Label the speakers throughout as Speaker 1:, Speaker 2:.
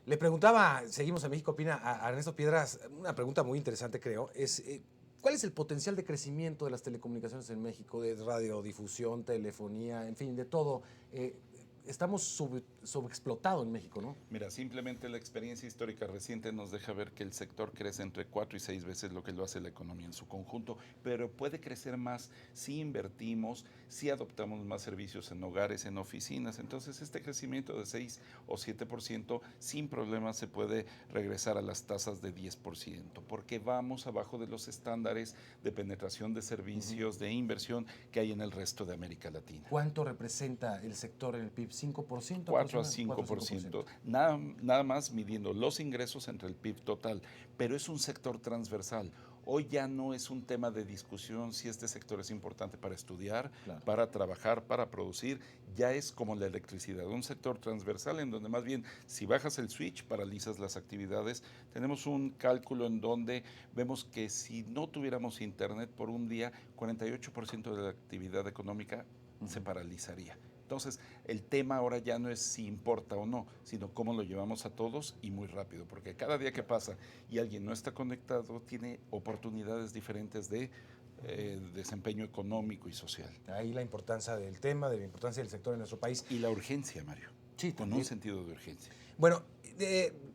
Speaker 1: Le preguntaba, seguimos en México Opina, a Ernesto Piedras, una pregunta muy interesante creo, es ¿cuál es el potencial de crecimiento de las telecomunicaciones en México, de radiodifusión, telefonía, en fin, de todo? Estamos subexplotados en México, ¿no?
Speaker 2: Mira, simplemente la experiencia histórica reciente nos deja ver que el sector crece entre 4 y 6 veces lo que lo hace la economía en su conjunto, pero puede crecer más si invertimos, si adoptamos más servicios en hogares, en oficinas. Entonces, este crecimiento de 6 o 7% sin problemas se puede regresar a las tasas de 10%, porque vamos abajo de los estándares de penetración de servicios, de inversión que hay en el resto de América Latina.
Speaker 1: ¿Cuánto representa el sector en el PIB? ¿5%
Speaker 2: 4 a
Speaker 1: aproximadamente?
Speaker 2: 5%, nada más midiendo los ingresos entre el PIB total, pero es un sector transversal. Hoy ya no es un tema de discusión si este sector es importante para estudiar,
Speaker 1: Claro.
Speaker 2: para trabajar, para producir, ya es como la electricidad, un sector transversal en donde más bien si bajas el switch paralizas las actividades. Tenemos un cálculo en donde vemos que si no tuviéramos internet por un día, 48% de la actividad económica se paralizaría. Entonces, el tema ahora ya no es si importa o no, sino cómo lo llevamos a todos y muy rápido, porque cada día que pasa y alguien no está conectado, tiene oportunidades diferentes de desempeño económico y social.
Speaker 1: Ahí la importancia del tema, de la importancia del sector en nuestro país.
Speaker 2: Y la urgencia, Mario.
Speaker 1: Sí,
Speaker 2: con
Speaker 1: también.
Speaker 2: un sentido de urgencia.
Speaker 1: Bueno,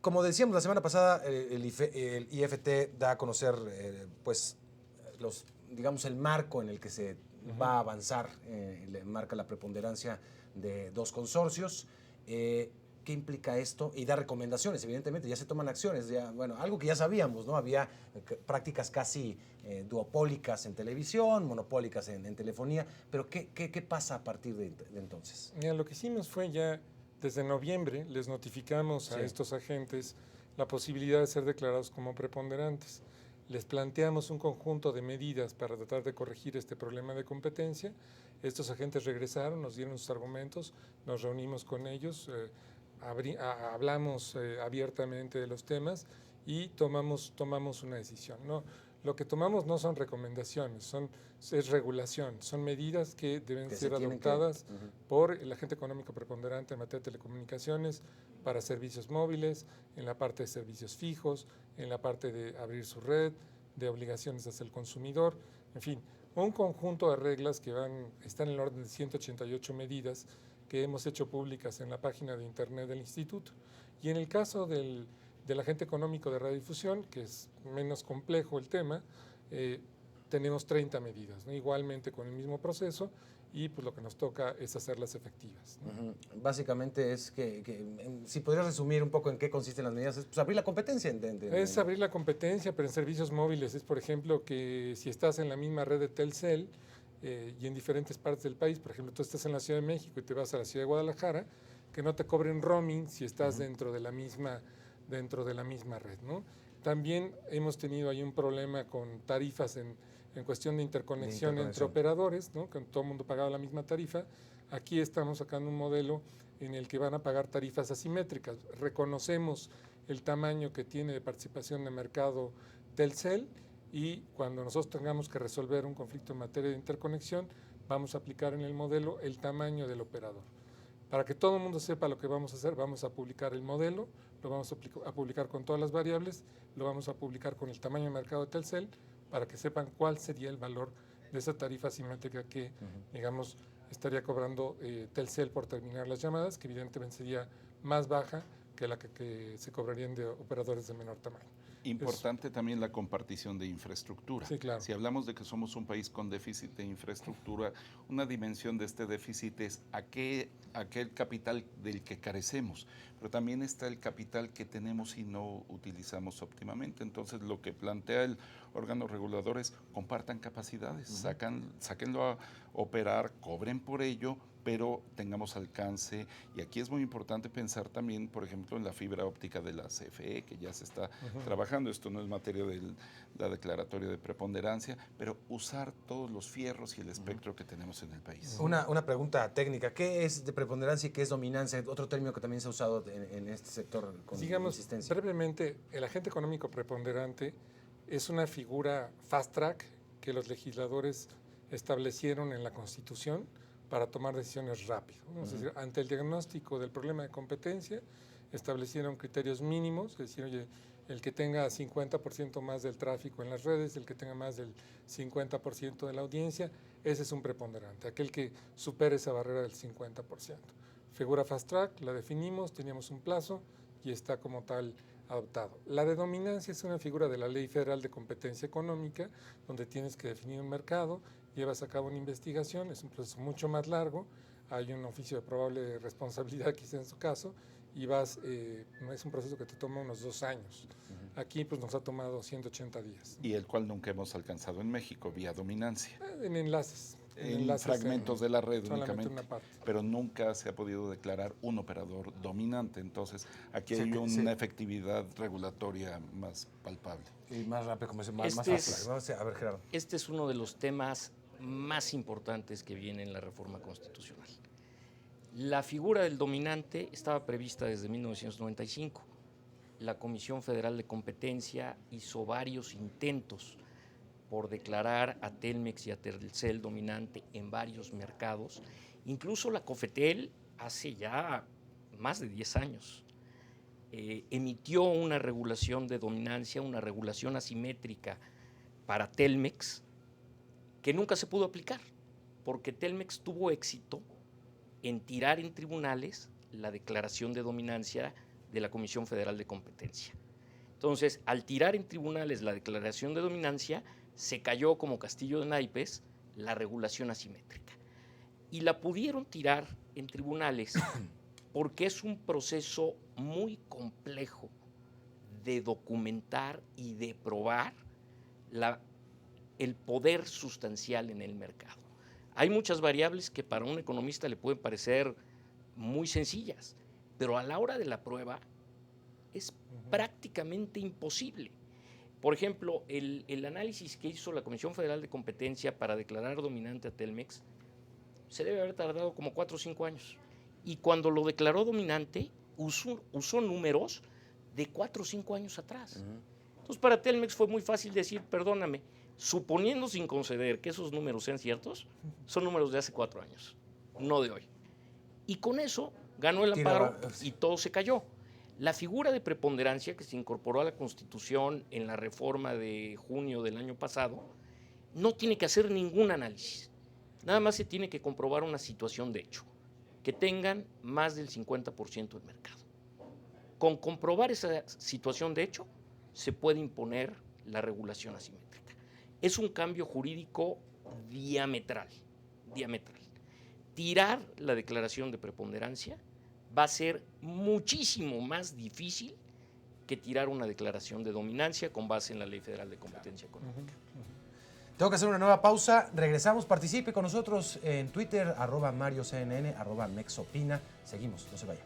Speaker 1: como decíamos la semana pasada, el IFT da a conocer, pues, digamos, el marco en el que se va a avanzar, marca la preponderancia de dos consorcios. ¿Qué implica esto? Y da recomendaciones, evidentemente, ya se toman acciones, ya, bueno, algo que ya sabíamos, ¿no? Había prácticas casi duopólicas en televisión, monopólicas en telefonía, pero ¿qué pasa a partir de entonces?
Speaker 3: Mira, lo que hicimos fue ya, desde noviembre, les notificamos a estos agentes la posibilidad de ser declarados como preponderantes. Les planteamos un conjunto de medidas para tratar de corregir este problema de competencia. Estos agentes regresaron, nos dieron sus argumentos, nos reunimos con ellos, hablamos abiertamente de los temas y tomamos una decisión. No, lo que tomamos no son recomendaciones, es regulación, son medidas que deben ser adoptadas por el agente económico preponderante en materia de telecomunicaciones para servicios móviles, en la parte de servicios fijos, en la parte de abrir su red, de obligaciones hacia el consumidor, en fin, un conjunto de reglas que están en el orden de 188 medidas que hemos hecho públicas en la página de internet del instituto. Y en el caso del agente económico de radiodifusión, que es menos complejo el tema, tenemos 30 medidas, ¿no? Igualmente con el mismo proceso, y pues lo que nos toca es hacerlas efectivas, ¿no?
Speaker 1: Básicamente es que si podrías resumir un poco en qué consisten las medidas, es pues, abrir la competencia.
Speaker 3: Es abrir la competencia, pero en servicios móviles es, por ejemplo, que si estás en la misma red de Telcel y en diferentes partes del país, por ejemplo, tú estás en la Ciudad de México y te vas a la Ciudad de Guadalajara, que no te cobren roaming si estás dentro de la misma red, ¿no? También hemos tenido ahí un problema con tarifas en cuestión de interconexión entre operadores, ¿no? Que todo el mundo pagaba la misma tarifa. Aquí estamos sacando un modelo en el que van a pagar tarifas asimétricas. Reconocemos el tamaño que tiene de participación de mercado Telcel y cuando nosotros tengamos que resolver un conflicto en materia de interconexión, vamos a aplicar en el modelo el tamaño del operador. Para que todo el mundo sepa lo que vamos a hacer, vamos a publicar el modelo, lo vamos a publicar con todas las variables, lo vamos a publicar con el tamaño de mercado de Telcel, para que sepan cuál sería el valor de esa tarifa asimétrica que, digamos, estaría cobrando Telcel por terminar las llamadas, que evidentemente sería más baja que la que se cobrarían de operadores de menor tamaño.
Speaker 2: Importante también la compartición de infraestructura.
Speaker 3: Sí, claro.
Speaker 2: Si hablamos de que somos un país con déficit de infraestructura, una dimensión de este déficit es aquel capital del que carecemos, pero también está el capital que tenemos y no utilizamos óptimamente. Entonces, lo que plantea el órgano regulador es compartan capacidades, sáquenlo a operar, cobren por ello, pero tengamos alcance. Y aquí es muy importante pensar también, por ejemplo, en la fibra óptica de la CFE, que ya se está trabajando. Esto no es materia de la declaratoria de preponderancia, pero usar todos los fierros y el espectro que tenemos en el país.
Speaker 1: Una pregunta técnica. ¿Qué es de preponderancia y qué es dominancia? Otro término que también se ha usado en este sector con insistencia.
Speaker 3: Brevemente, el agente económico preponderante es una figura fast track que los legisladores establecieron en la Constitución para tomar decisiones rápido, ¿no? Es decir, ante el diagnóstico del problema de competencia, establecieron criterios mínimos, es decir, oye, el que tenga 50% más del tráfico en las redes, el que tenga más del 50% de la audiencia, ese es un preponderante, aquel que supere esa barrera del 50%. Figura fast track, la definimos, teníamos un plazo y está como tal adoptado. La de dominancia es una figura de la Ley Federal de Competencia Económica, donde tienes que definir un mercado, llevas a cabo una investigación, es un proceso mucho más largo, hay un oficio de probable responsabilidad quizá en su caso, y es un proceso que te toma unos 2 años. Aquí pues nos ha tomado 180 días.
Speaker 2: Y el cual nunca hemos alcanzado en México, vía dominancia.
Speaker 3: En enlaces.
Speaker 2: En fragmentos de la red únicamente,
Speaker 3: una parte.
Speaker 2: pero nunca se ha podido declarar un operador dominante. Entonces, aquí hay una efectividad regulatoria más palpable.
Speaker 1: Y más rápido, como más fácil. ¿No? A ver, Gerardo.
Speaker 4: Este es uno de los temas más importantes que viene en la reforma constitucional. La figura del dominante estaba prevista desde 1995. La Comisión Federal de Competencia hizo varios intentos por declarar a Telmex y a Telcel dominante en varios mercados. Incluso la COFETEL hace ya más de 10 años emitió una regulación de dominancia, una regulación asimétrica para Telmex que nunca se pudo aplicar porque Telmex tuvo éxito en tirar en tribunales la declaración de dominancia de la Comisión Federal de Competencia. Entonces, al tirar en tribunales la declaración de dominancia, se cayó como castillo de naipes la regulación asimétrica. Y la pudieron tirar en tribunales porque es un proceso muy complejo de documentar y de probar el poder sustancial en el mercado. Hay muchas variables que para un economista le pueden parecer muy sencillas, pero a la hora de la prueba es prácticamente imposible. Por ejemplo, el análisis que hizo la Comisión Federal de Competencia para declarar dominante a Telmex se debe haber tardado como 4 o 5 años. Y cuando lo declaró dominante, usó números de 4 o 5 años atrás. Entonces, para Telmex fue muy fácil decir, perdóname, suponiendo sin conceder que esos números sean ciertos, son números de hace 4 años, no de hoy. Y con eso ganó el amparo y todo se cayó. La figura de preponderancia que se incorporó a la Constitución en la reforma de junio del año pasado no tiene que hacer ningún análisis. Nada más se tiene que comprobar una situación de hecho, que tengan más del 50% del mercado. Con comprobar esa situación de hecho, se puede imponer la regulación asimétrica. Es un cambio jurídico diametral. Tirar la declaración de preponderancia va a ser muchísimo más difícil que tirar una declaración de dominancia con base en la Ley Federal de Competencia Económica.
Speaker 1: Tengo que hacer una nueva pausa. Regresamos, participe con nosotros en Twitter, @MarioCNN, @Mexopina. Seguimos, no se vaya.